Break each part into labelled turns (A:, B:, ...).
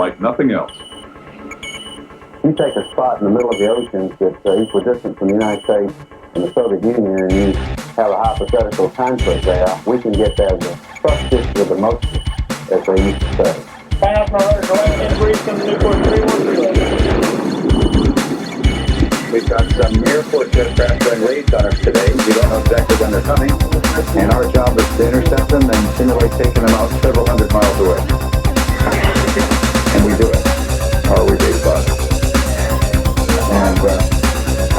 A: like nothing else.
B: You take a spot in the middle of the oceans that's equidistant from the United States and the Soviet Union, and you have a hypothetical conflict there, we can get there as a fructus with the motion, as they used to say.
C: Find out from our rudder, go ahead and breathe some Newport 313.
B: We've got some Air Force aircraft doing raids on us today. We don't know exactly when they're coming, and our job is to intercept them and simulate taking them out several hundred miles away. And we do it, or we do but. And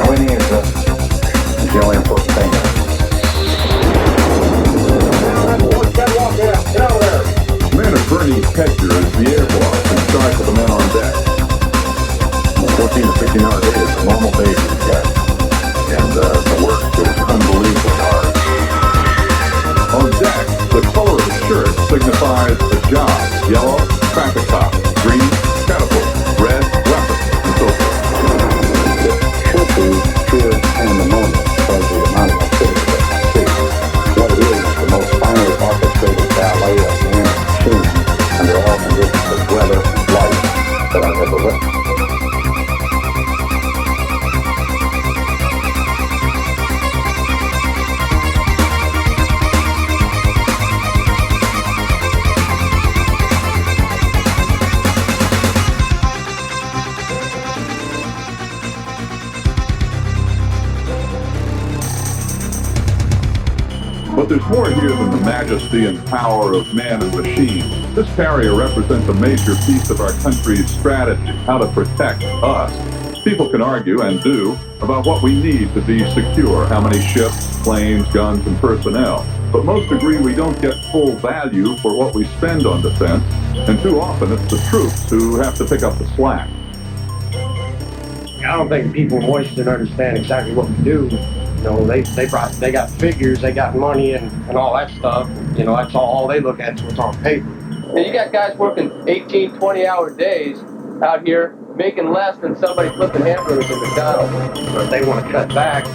B: winning is the only important thing.
A: Commander Bernie Pedger is the air boss in charge of the men on deck. 14 to 15 hour day is a normal day for the guys. And the work is unbelievably hard. On deck, the color of the shirt signifies a job. Yellow, traffic cop. Green, catapult. Red, weapon, and so forth.
B: It should be pure pandemonium because of the amount of activity that I see. What it is the most finely orchestrated ballet of man and machine under all conditions of weather and light that I've ever witnessed.
A: But there's more here than the majesty and power of man and machine. This carrier represents a major piece of our country's strategy, how to protect us. People can argue, and do, about what we need to be secure, how many ships, planes, guns, and personnel. But most agree we don't get full value for what we spend on defense, and too often it's the troops who have to pick up the slack.
C: I don't think people in Washington understand exactly what we do. You know, they got figures, they got money and all that stuff. You know, that's all they look at is what's on paper.
D: And you got guys working 18, 20-hour days out here making less than somebody flipping hamburgers at McDonald's.
C: But if they want to cut back,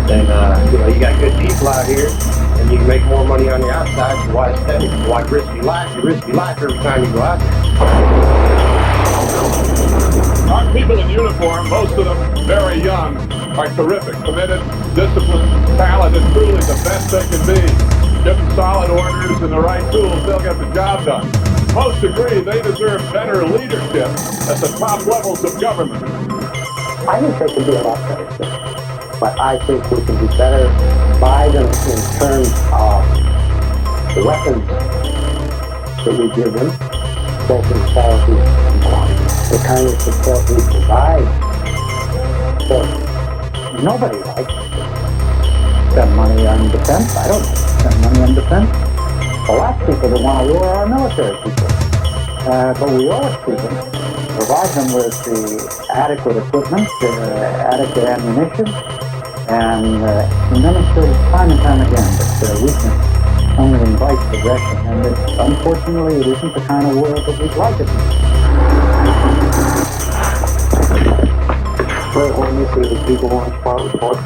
C: then, you know, you got good people out here and you can make more money on the outside, so why steady? Why risk your life? You risk your life every time you go out there.
A: Our people in uniform, most of them very young, are terrific, committed, disciplined, talented, truly the best they can be. Give them solid orders and the right tools, they'll get the job done. Most agree they deserve better leadership at the top levels of government.
B: I think they can do a lot better, but I think we can do better by them in terms of the weapons that we give them, both in quality and quantity. The kind of support we provide. So nobody likes to spend money on defense. I don't spend money on defense. The last people that want to war are military people. But we owe it to them. Provide them with the adequate equipment, adequate ammunition, and demonstrate time and time again that weakness only invites aggression. And unfortunately, it isn't the kind of world that we'd like it to be. When you see the people on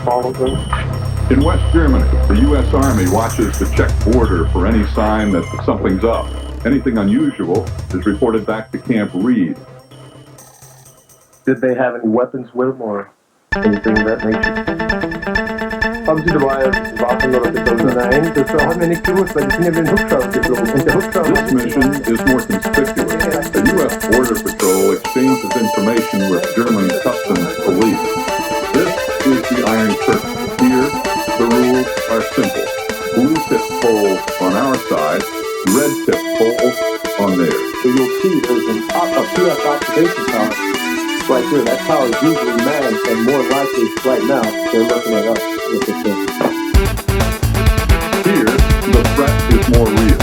B: follow them.
A: In West Germany, the U.S. Army watches the Czech border for any sign that something's up. Anything unusual is reported back to Camp Reed.
E: Did they have any weapons with them or anything of that nature? Haben Sie dabei Waffen oder Pistolen? Nein, das haben wir nicht gewusst, weil wir sind ja mit dem Hubschrauber geflogen. Und der Hubschrauber...
A: This mission is more conspicuous. The U.S. Border Patrol exchanges information with German customs police. This is the Iron Curtain. Here, the rules are simple. Blue tip pole on our side, red tip pole on theirs.
E: So you'll see there's a U.S. observation tower right there. That tower is usually manned, and more likely right now they're looking at us with the thing.
A: Here, the threat is more real.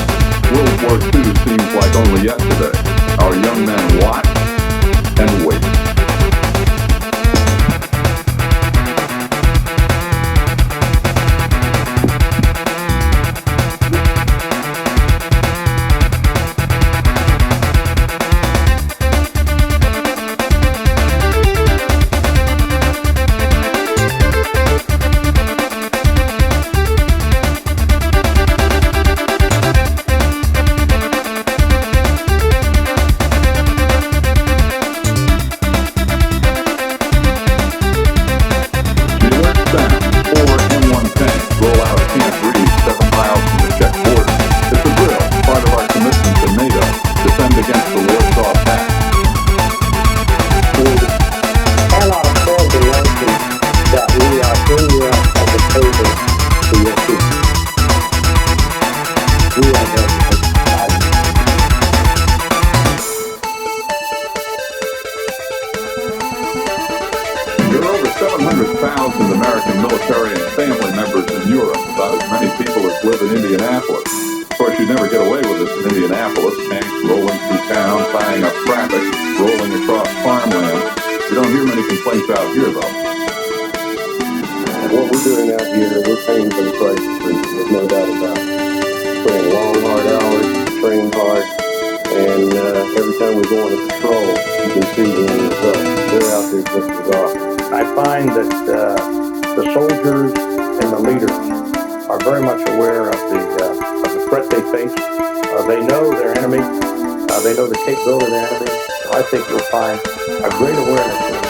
A: World War II seems like only yesterday. Our young men watch and wait. never get away with this in Indianapolis. Tanks rolling through town, tying up traffic, rolling across farmland. We don't hear many complaints out here, though.
E: What we're doing out here, we're paying for the price of freedom, there's no doubt about it. Putting long, hard hours, train hard, and every time we go on a patrol, you can see the end result. They're out there just as often.
F: I find that the soldiers and the leaders are very much aware of the threat they face. They know their enemy. They know the capability of their enemy. I think you'll find a great awareness of the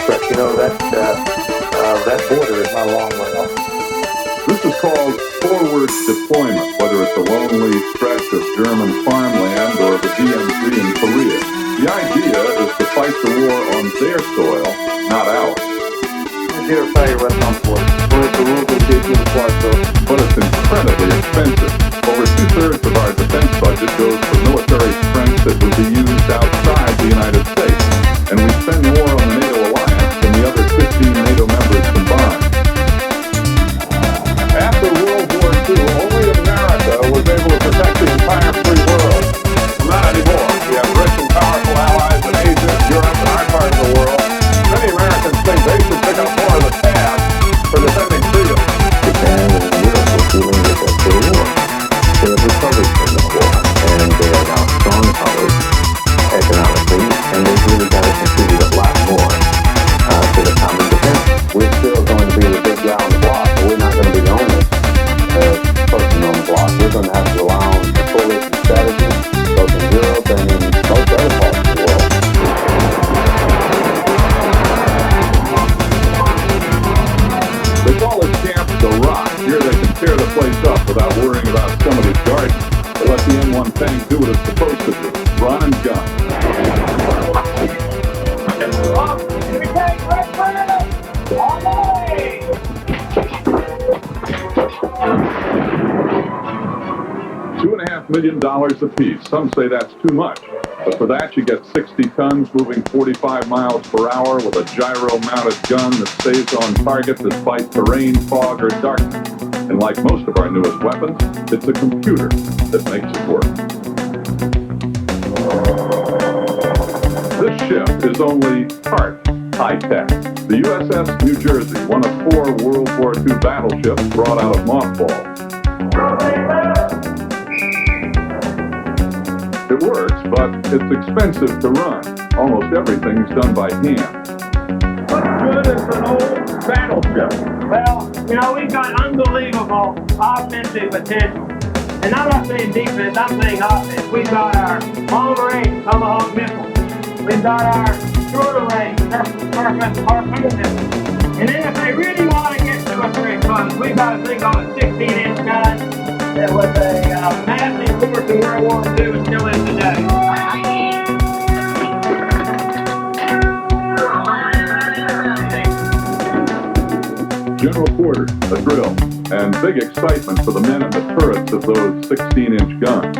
F: threat. You know, that border is not a long way off.
A: This is called forward deployment, whether it's a lonely stretch of German farmland or the DMZ in Korea. The idea is to fight the war on their soil, not ours. But it's incredibly expensive. Over 2/3 of our defense budget goes for military strength that would be used outside the United States. And we spend more on the NATO alliance than the other 15 NATO members combined. After World War II, only America was able to protect the entire free world. Not anymore. We have rich and powerful allies in Asia, Europe, and our part of the world. Many Americans think they should pick up more of the tab for defending freedom.
E: Japan and Europe were dealing with that civil war. They have recovered from the war, and they are now strong powers economically, and they've really got to contribute a lot more to the common defense. We're still going to be the big guy on the block, but we're not going to be the only person on the block. We're going to have to rely on the coalition strategy, both in Europe and in most other parts of the world.
A: They call this camp the Rock. Here they can tear the place up without worrying about somebody's garden. They let the N-1 tank do what it's supposed to do, run and gun. 2.5 million dollars apiece. Some say that's too much. But for that, you get 60 tons moving 45 miles per hour with a gyro-mounted gun that stays on target despite terrain, fog, or darkness. And like most of our newest weapons, it's a computer that makes it work. This ship is only part high-tech. The USS New Jersey, one of 4 World War II battleships brought out of mothballs. It works, but it's expensive to run. Almost everything's done by hand.
G: What good is an old battleship? Well, you know, we've got unbelievable offensive potential. And I'm not saying defense, I'm saying offense. We've got our long-range Tomahawk missiles. We've got our shorter-range harpoon missiles. And then if they really want to get to us very close, we've got a thing called a 16-inch gun that was a massive force in World War II and still is today.
A: General quarters, a drill, and big excitement for the men in the turrets of those 16-inch guns.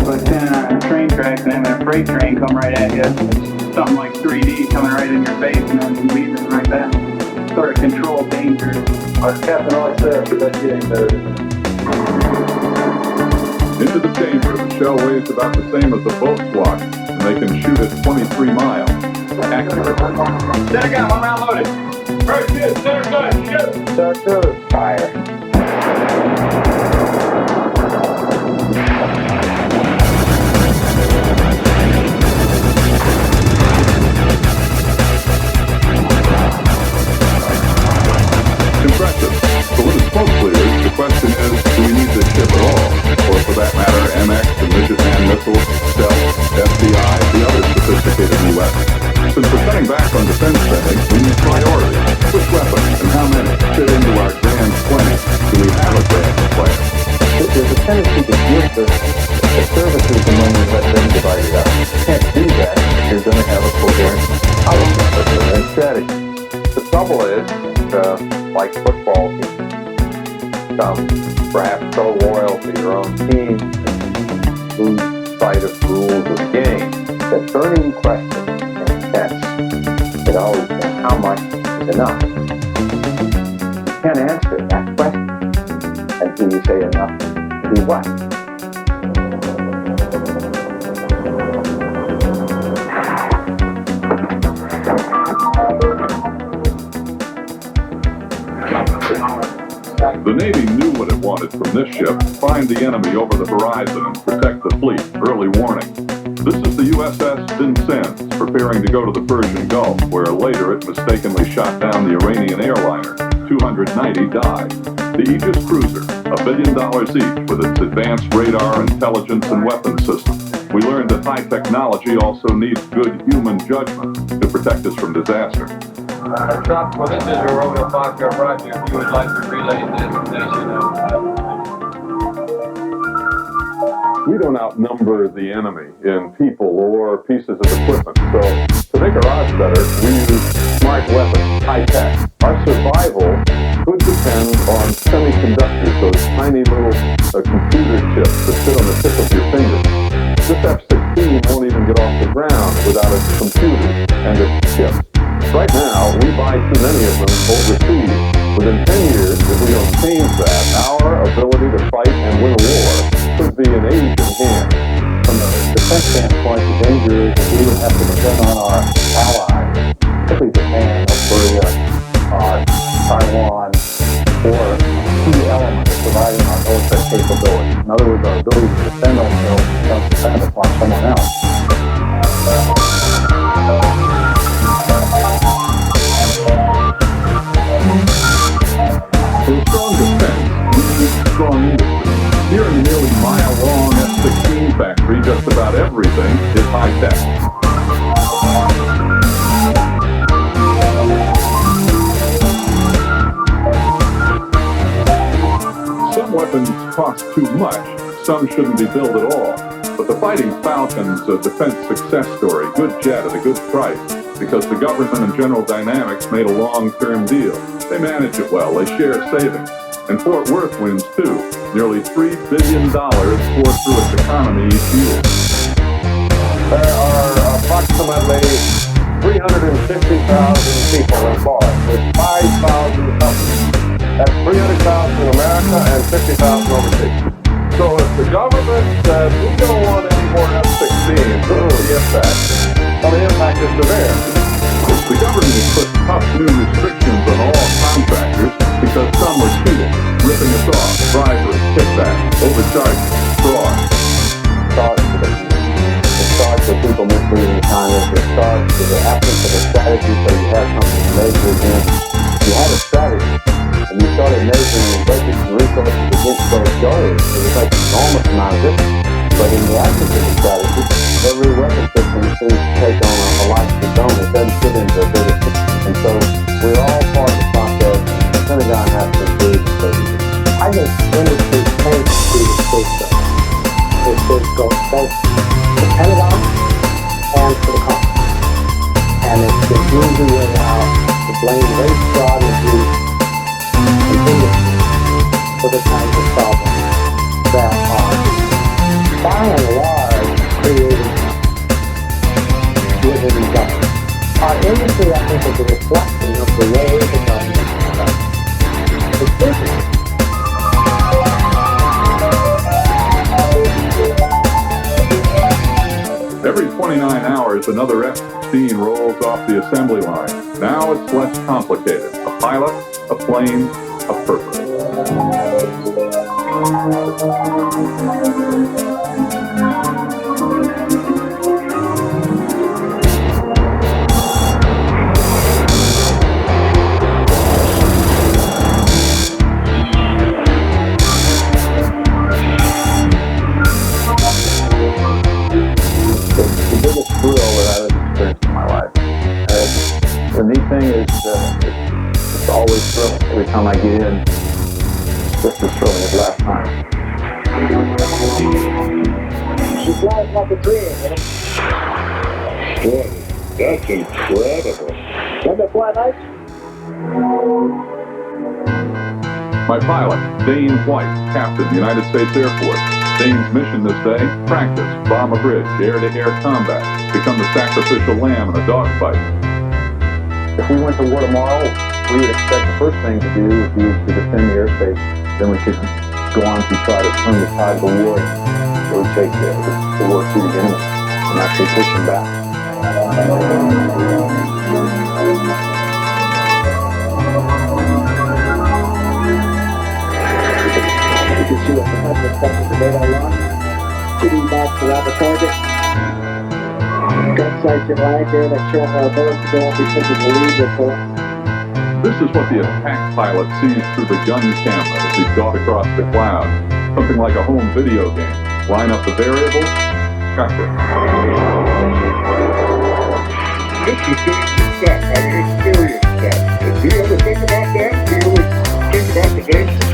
H: But then on a train tracks and having a freight train come right at you, it's something like 3D coming right in your face and then leaving right back. Sort of control danger.
E: Our captain always says that's getting better.
A: Into the chamber, the shell weighs about the same as the boat's watch, and they can shoot at 23 miles. Accurate.
D: Center gun, 1 round loaded. First hit, center gun, shoot.
E: Center, fire.
A: Impressive. But with the smoke clears, the question is, do we need this ship at all? Or for that matter, MX, the Midget-Man missiles, stealth, FBI, the other sophisticated new weapons. Since we're cutting back on defense spending, we need priorities. Which weapons and how many fit into our grand plan? Do we have a grand plan?
E: There's a tendency to give the services among the veterans divided up. You can't do that if you're going to have a coherent policy, a coherent strategy. The trouble is, like football teams, perhaps so loyal to your own team and lose sight of rules of the game. The burning question in chess, it always been, how much is enough? You can't answer that question until you say enough is
B: do what?
A: The Navy knew what it wanted from this ship: find the enemy over the horizon and protect the fleet. Early warning. This is the USS Vincennes, preparing to go to the Persian Gulf, where later it mistakenly shot down the Iranian airliner. 290 died. The Aegis cruiser, $1 billion each, with its advanced radar, intelligence, and weapons systems. We learned that high technology also needs good human judgment to protect us from disaster.
D: Tropical, this is a Roto Foxtrot Roger. If you would like to relay this information,
A: We don't outnumber the enemy in people or pieces of equipment, so to make our odds better, we use smart weapons, high tech. Our survival could depend on semiconductors, those tiny little computer chips that sit on the tip of your finger. This F-16 won't even get off the ground without its computers and its chips. Right now, we buy too many of them overseas. Within 10 years, if we don't change that, our ability to fight and win a war could be in Asian hands.
B: From a defense standpoint, the danger is that we would have to depend on our allies, particularly Japan, North Korea, Taiwan, for key elements providing our military capability. In other words, our ability to defend ourselves becomes dependent upon someone else.
A: For a strong defense, we need strong industry. Here in the nearly mile-long F-16 factory, just about everything is high-tech. Some weapons cost too much. Some shouldn't be built at all. But the Fighting Falcon's a defense success story. Good jet at a good price, because the government and General Dynamics made a long-term deal. They manage it well. They share savings. And Fort Worth wins, too. Nearly $3 billion pour through its economy each year.
F: There are approximately 350,000 people employed with 5,000 companies. That's 300,000 in America and 50,000 overseas. So if the government says we don't want any more F-16s, who will get that? Well, the impact is severe.
A: The government has put tough new restrictions on all contractors because some were cheating, ripping us off, bribery, kickbacks, overcharging, fraud.
B: It starts with people misleading Congress. It starts with the absence of a strategy, so you have something to measure against. You had a strategy, and you started measuring your budget and resources against those goals. It was like an enormous amount of difference. But in the absence of a strategy, every weapon system seems to take on a life of its own. It doesn't fit into a bigger system. And so we're all part of the process. The Pentagon has to engage in safety. I think industry tends to be the scapegoat. It should go both the Pentagon and for the Congress. And it's the easy way out to blame race, fraud, and abuse and industry for the kinds of problems that are by and large created within the government. Our industry, I think, is a reflection of the way the government is business.
A: Every 29 hours, another F-16 rolls off the assembly line. Now it's less complicated. A pilot, a plane, a purpose.
B: The biggest thrill that I've experienced in my life. The neat thing is it's always thrilling. Every time I get in, just as thrilling as last time. She flies like a dream, man. Boy, that's incredible. Doesn't it fly nice?
A: My pilot, Dane White, Captain, United States Air Force. Dane's mission this day: practice, bomb a bridge, air-to-air combat, become the sacrificial lamb in a dogfight.
B: If we went to war tomorrow, we would expect the first thing to do would be to defend the airspace. Then we could
F: go on to try to turn the tide of the war. It would take the war to the enemy and actually push them back.
B: You can see what the President said today on launch. Shooting box around the target. Gun sights in line there that show our ability to go up because of the lead report.
A: This is what the attack pilot sees through the gun camera as he's got across the cloud. Something like a home video game. Line up the variables, gotcha.
I: This is getting stuck. I mean, it's serious stuff. Do you ever think about that? Do you ever think about the basics?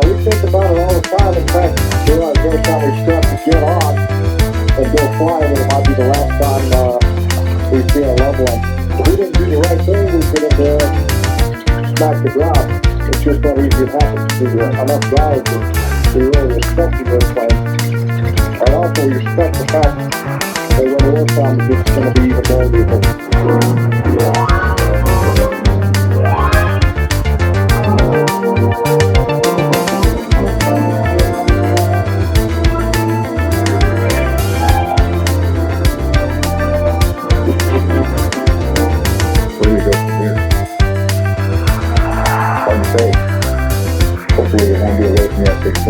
B: We think about it all the time. In fact, every time we strap to get on and go flying, it might be the last time we see a loved one. If we didn't do the right thing, we could have smacked the ground. It's just not easy to happen to enough guys that we really respect the airplane. And also respect the fact that when the war comes, it's going to be even more lethal.
F: Hopefully it won't be away from the F-16.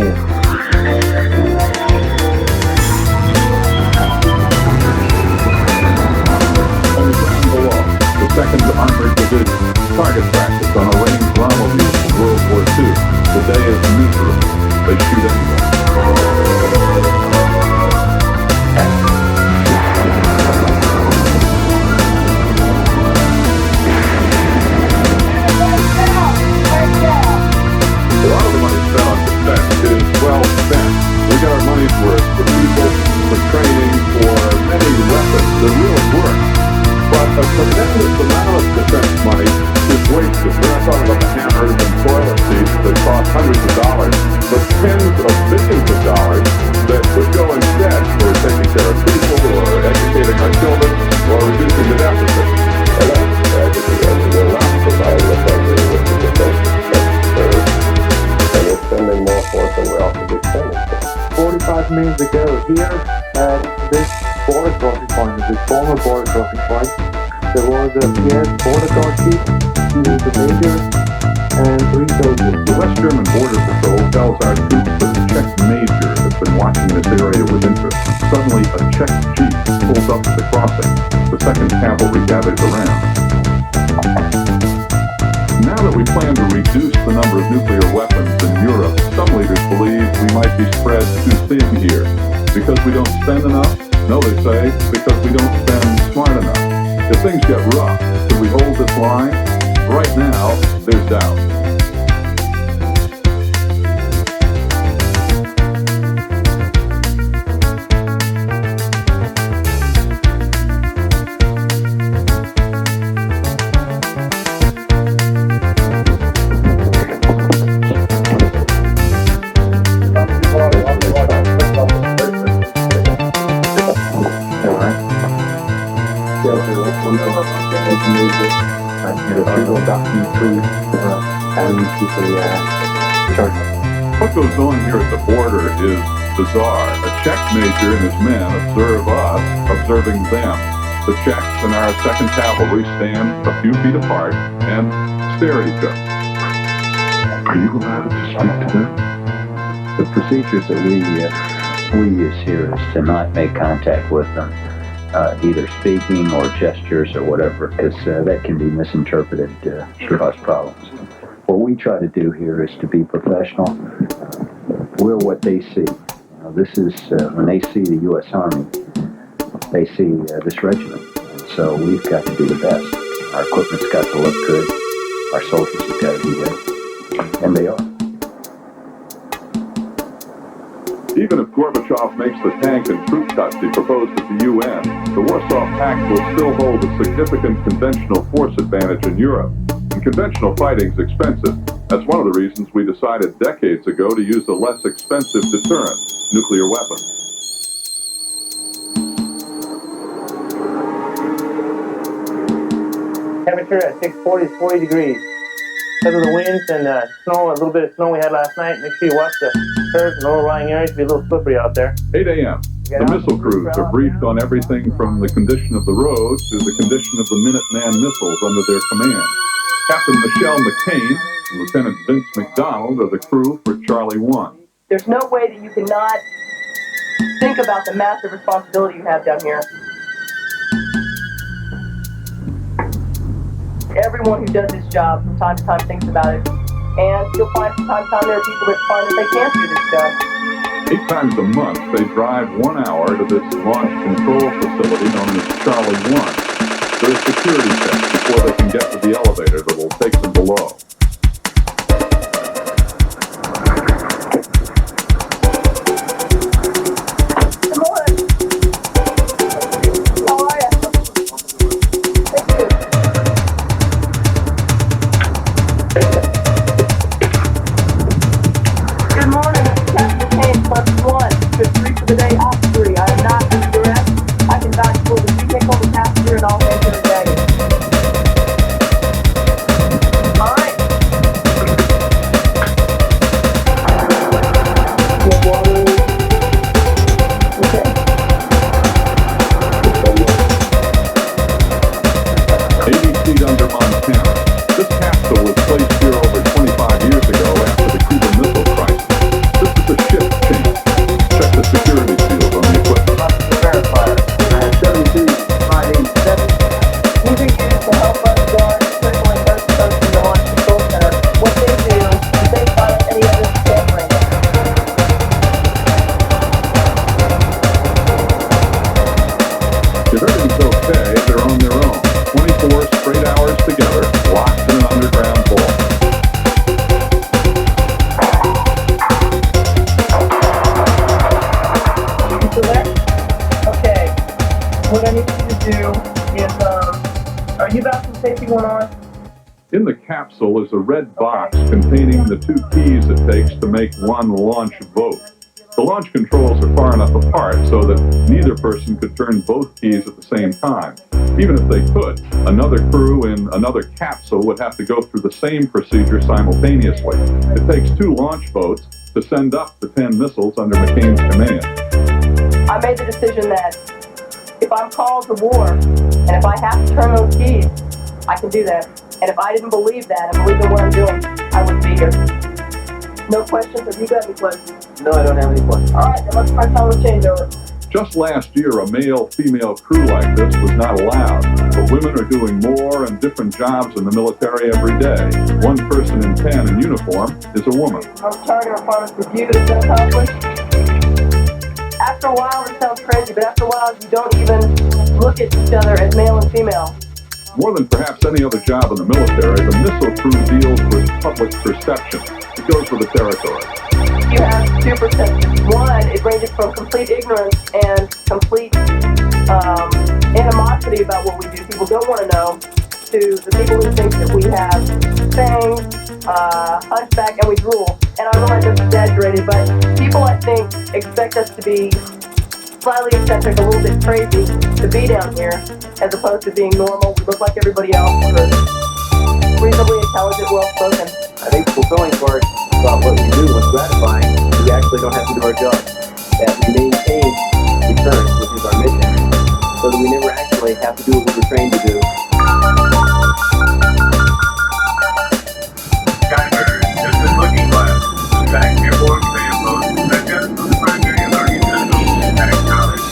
A: The 2nd Armored Division target practice on a range rendezvous from World War II. The day is miserable. They shoot anyway. A lot of the money spent on defense is well spent. We got our money's worth for people, for training, for many weapons that really work. But a tremendous amount of defense money is wasted. We're not talking about the hammers and toilet seats that cost hundreds of dollars, but tens of billions of dollars that would go instead for taking care of people, or educating our children, or reducing the deficit.
F: And we're spending more for it than we ought to be spending for it.
E: 45 minutes ago, here at this border crossing point, this former border crossing point, there was a PS border guard chief, he was the major, and 3 soldiers.
A: The West German Border Patrol tells our troops that a Czech major has been watching this area with interest. Suddenly, a Czech jeep pulls up to the crossing. The 2nd Cavalry gathers around. Now that we plan to reduce the number of nuclear weapons in Europe, some leaders believe we might be spread too thin here. Because we don't spend enough? No, they say, because we don't spend smart enough. If things get rough, could we hold this line? Right now, there's doubt. What goes on here at the border is bizarre. A Czech major and his men observe us, observing them. The Czechs and our 2nd Cavalry stand a few feet apart and stare at each other. Are you allowed to speak to them?
J: The procedures that we use here is to not make contact with them, either speaking or gestures or whatever, because that can be misinterpreted to cause problems. What we try to do here is to be professional. We're what they see. This is, when they see the U.S. Army, they see this regiment. And so we've got to do the best. Our equipment's got to look good. Our soldiers have got to be ready. And they are.
A: Even if Gorbachev makes the tank and troop cuts he proposed at the UN, the Warsaw Pact will still hold a significant conventional force advantage in Europe. And conventional fighting's expensive. That's one of the reasons we decided decades ago to use a less expensive deterrent, nuclear weapons.
G: Temperature at 640 is 40 degrees.
C: because of the winds and snow, a little bit of snow we had last night. Make sure you watch the curves and low-lying areas. It'll be a little slippery out there.
A: 8 a.m. The missile crews are briefed on everything from the condition of the road to the condition of the Minuteman missiles under their command. Captain Michelle McCain and Lieutenant Vince McDonald are the crew for Charlie 1.
K: There's no way that you cannot think about the massive responsibility you have down here. Everyone who does this job from time to time thinks about it. And you'll find from time to time there are people that find that they can't do this job.
A: 8 times a month, they drive 1 hour to this launch control facility known as Charlie 1. There are security checks before they can get to the elevator that will take them below. In the capsule is a red box containing the 2 keys it takes to make one launch vote. The launch controls are far enough apart so that neither person could turn both keys at the same time. Even if they could, another crew in another capsule would have to go through the same procedure simultaneously. It takes 2 launch votes to send up the 10 missiles under McCain's command.
K: I made the decision that if I'm called to war, and if I have to turn those keys, I can do that. And if I didn't believe that and believe in what I'm doing, I wouldn't be here. No questions? Have you got any questions?
C: No, I don't have any questions.
K: All right, then let's try time to change over.
A: Just last year, a male-female crew like this was not allowed, but women are doing more and different jobs in the military every day. 1 person in tan in uniform is a woman.
K: Our target requirements review is accomplished. After a while, it sounds crazy, but after a while, you don't even look at each other as male and female.
A: More than perhaps any other job in the military, the missile crew deals with public perception. It goes with the territory.
K: You have 2 perceptions. One, it ranges from complete ignorance and complete animosity about what we do. People don't want to know, to the people who think that we have fangs, hunchback, and we drool. And I realize that's exaggerated, but people, I think, expect us to be slightly eccentric, a little bit crazy to be down here, as opposed to being normal. We look like everybody else. We're reasonably intelligent, well-spoken.
C: I think the fulfilling part about what we do, what's gratifying, we actually don't have to do our job. That we maintain deterrence, which is our mission, so that we never actually have to do what we're trained to do.
L: Skyler, just a looking glass. Back before fan mode, second on the primary learning system at college.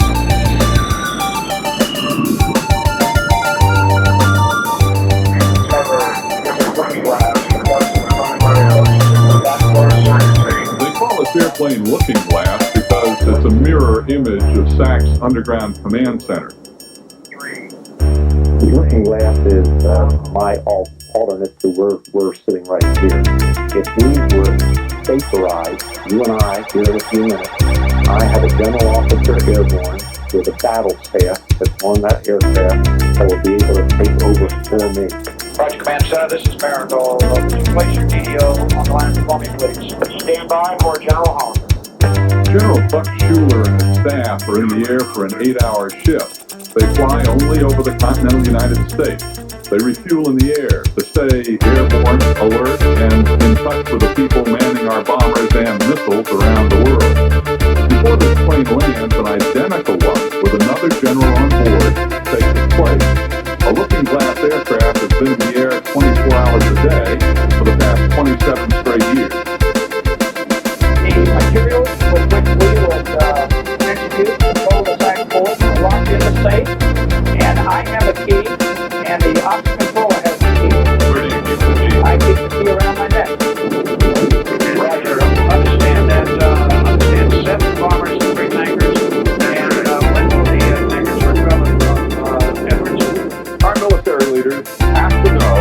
A: They call this airplane Looking Glass because it's a mirror image of SAC's underground command center.
B: The Looking Glass is my alternate to where we're sitting right here. If we were vaporized, you and I, here in a few minutes, I have a general officer airborne with a battle staff that's on that aircraft that will be able to take over for me.
I: Roger, Command Center, this is Marigold. Would you place your DDO on the line for me, please? Stand by for General Holland.
A: General Buck Schuler and his staff are in the air for an 8-hour shift. They fly only over the continental United States. They refuel in the air to stay airborne, alert, and in touch with the people manning our bombers and missiles around the world. Before this plane lands, an identical one with another general on board takes its place. A looking glass aircraft has been in the air 24 hours a day for the past 27 straight years.
G: The materials with which we would execute control the back force are locked in the safe, and I have a key, and the ops controller has the key.
L: Where do you keep the key?
G: I keep the key around my neck.
H: Roger. Understand that, understand 7 bombers and 3 tankers, and when will the tankers recover from Edwards?
A: Our military leaders have to know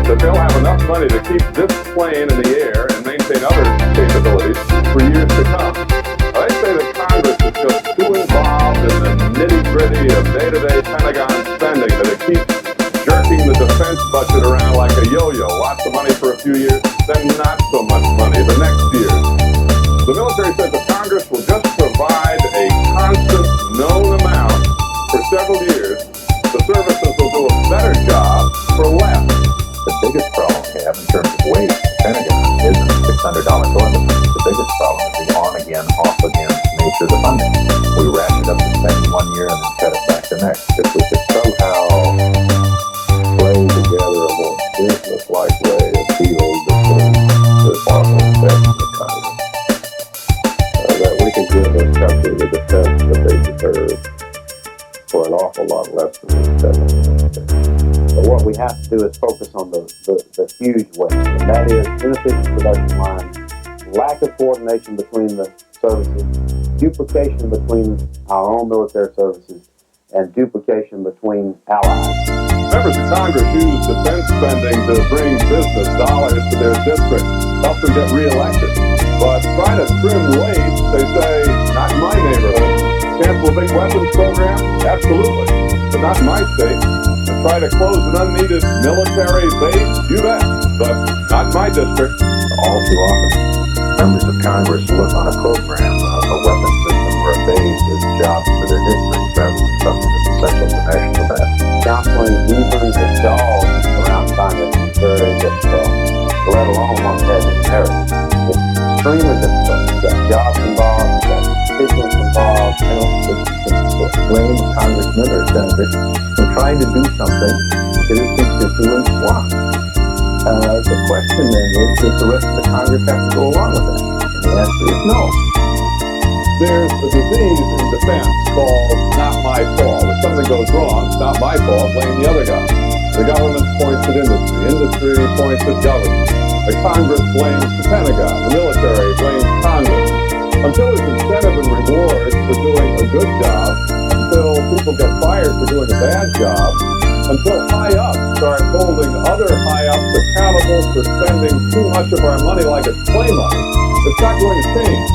A: that they'll have enough money to keep this plane in the air and maintain other capabilities for years to come. They say that Congress is just too involved in the nitty-gritty of day-to-day Pentagon spending that it keeps jerking the defense budget around like a yo-yo. Lots of money for a few years, then not so much money the next year. The military says that Congress will just provide a constant known amount for several years. The services will do a better job for less.
F: The biggest problem we have in terms of weight, the Pentagon, isn't a $600 toilet. The biggest problem is the on-again, off-again nature of the funding. We ratchet up the spending one year and then cut it back the next. If we could somehow play together a more business-like way of dealing between the Department of Defense and the Congress, that we can give this country the defense that they deserve for an awful lot less than we spend.
B: But what we have to do is focus on the huge waste, and that is inefficient production lines, lack of coordination between the services, duplication between our own military services, and duplication between allies.
A: Members of Congress use defense spending to bring business dollars to their district, help them get reelected. But try to trim waste, they say, not in my neighborhood. Cancel a big weapons program? Absolutely. But not in my state. And try to close an unneeded military base? You bet. But not in my district.
F: All too often, members of Congress look on a program, a weapon system, or a base as jobs for their district rather than something that's essential to national defense.
B: Counseling even the dogs around Congress is very difficult, let alone one that has inheritance. It's extremely difficult. You've got jobs involved, you've got constituents involved, it's blame congressmen or senators for trying to do something that his constituents want. The question then is, does the rest of the Congress have to go along with that? And the answer is no.
A: There's a disease in defense called not my fault. If something goes wrong, it's not my fault, blame the other guy. The government points at industry. Industry points at government. The Congress blames the Pentagon. The military blames Congress. Until there's incentive and reward for doing a good job, until people get fired for doing a bad job, until high-ups start holding other high-ups accountable for spending too much of our money like it's play money, it's not going to change.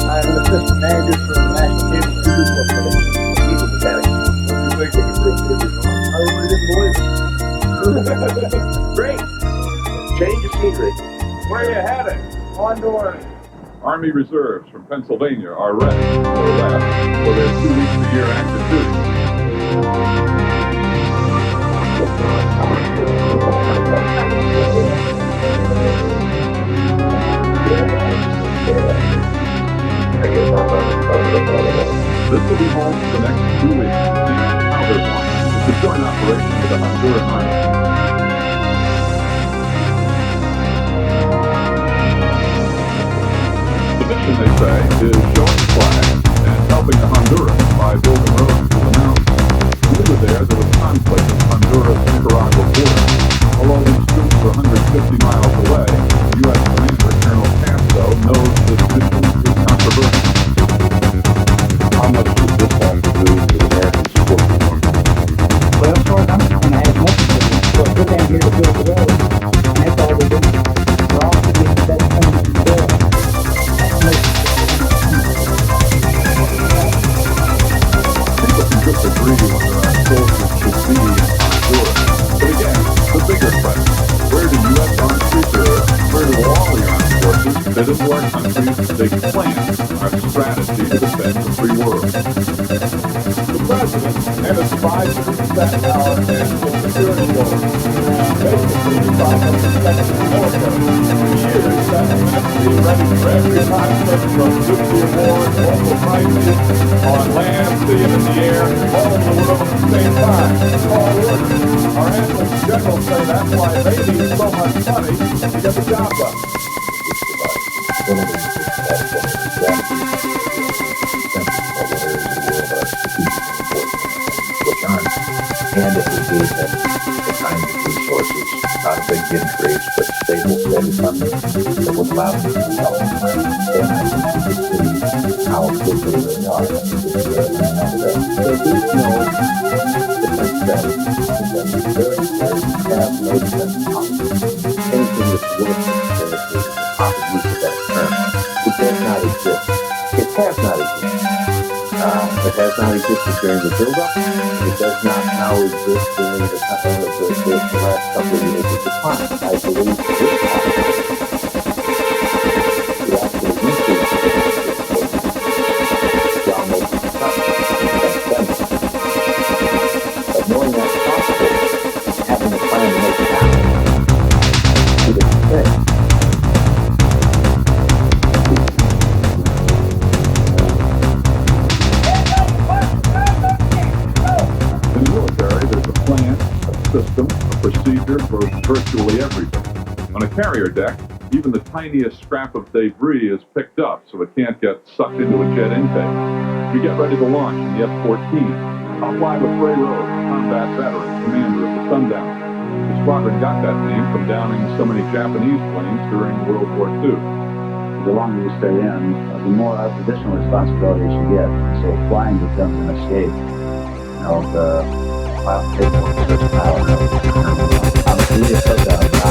B: I'm an assistant manager for the National Cable TV Corporation. People pathetic. I really didn't believe it.
G: Great. Change of scenery.
A: Where are you headed?
G: Honduras.
A: Army reserves from Pennsylvania are ready for their 2-week-a-year active duty. This will be home for the next 2 weeks. How they're going. It's a joint operation with the Honduran Army. The mission, they say, is showing flags and helping the Hondurans by building roads to the mountains. When we were there was conflict at the Honduras-Nicaragua border. Although these troops are 150 miles away, U.S. Commander Colonel Castro knows this mission is controversial.
F: How much does this have to do with the American support for Congress?
M: Well, as far as I'm concerned, I have nothing to do. So we're down here to build the road. And that's all we're doing. We're all to get the best thing we can build.
A: headed to our country, they plan our strategy to defend the free world. The President and his advisors set our national security goals. Basically, decide how to protect the military. For years, that meant being ready for every conflict from nuclear wars, local crises, on land, sea, and in the air, all over the world at the same time. All orders. Our analyst generals say that's why they need so much money to get the job done.
F: And if we gave them the kind of resources, not a big increase, but stable, steady funding that would allow them to develop, then I think we could see how quickly they are. There is no different strategy that is very, have no defense policy. Anything that's worth conspiracy is the proper use of that term. It does not exist. It has not existed. It has not existed during the build-up. It does not now exist during the last couple of years of decline. I believe this time, the actual increase is almost pandemic. But knowing that's possible, having a plan to make it happen, to the extent
A: system, a procedure for virtually everything. On a carrier deck, even the tiniest scrap of debris is picked up so it can't get sucked into a jet intake. We get ready to launch in the F-14. I'll fly with Ray Rhodes, combat veteran, commander of the Sundown. The squadron got that name from downing so many Japanese planes during World War II.
J: The longer you stay in, the more additional responsibilities you get. So flying becomes an escape. You know, paperwork starts piling up. I'm really so down. I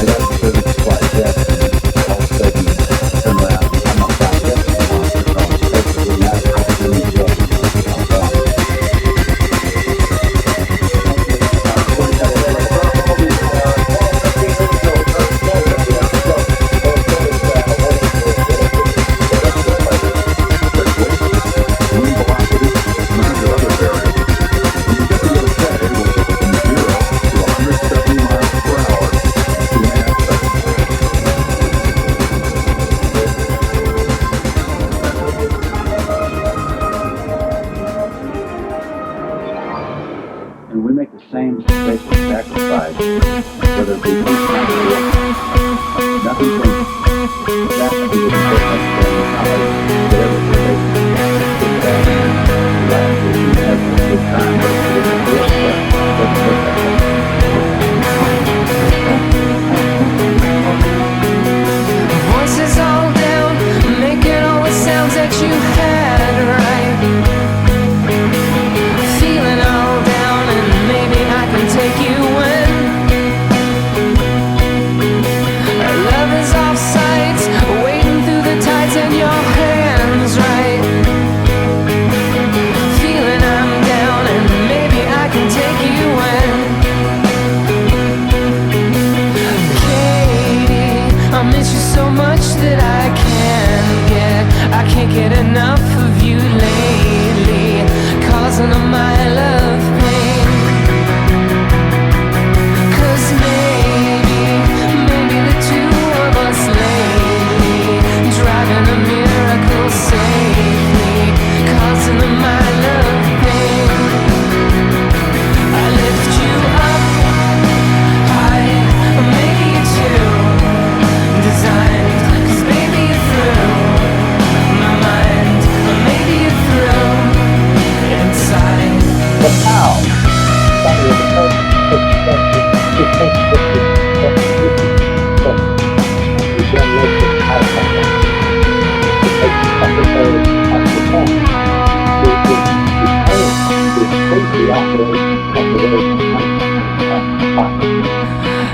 J: got the service flight jet, and all of a sudden, turn around, I'm not flying jet anymore. So it's basically not a new jet.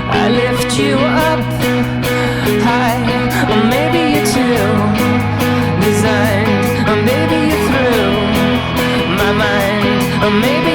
N: I lift you up high, or maybe you too designed, or maybe you're through my mind, or maybe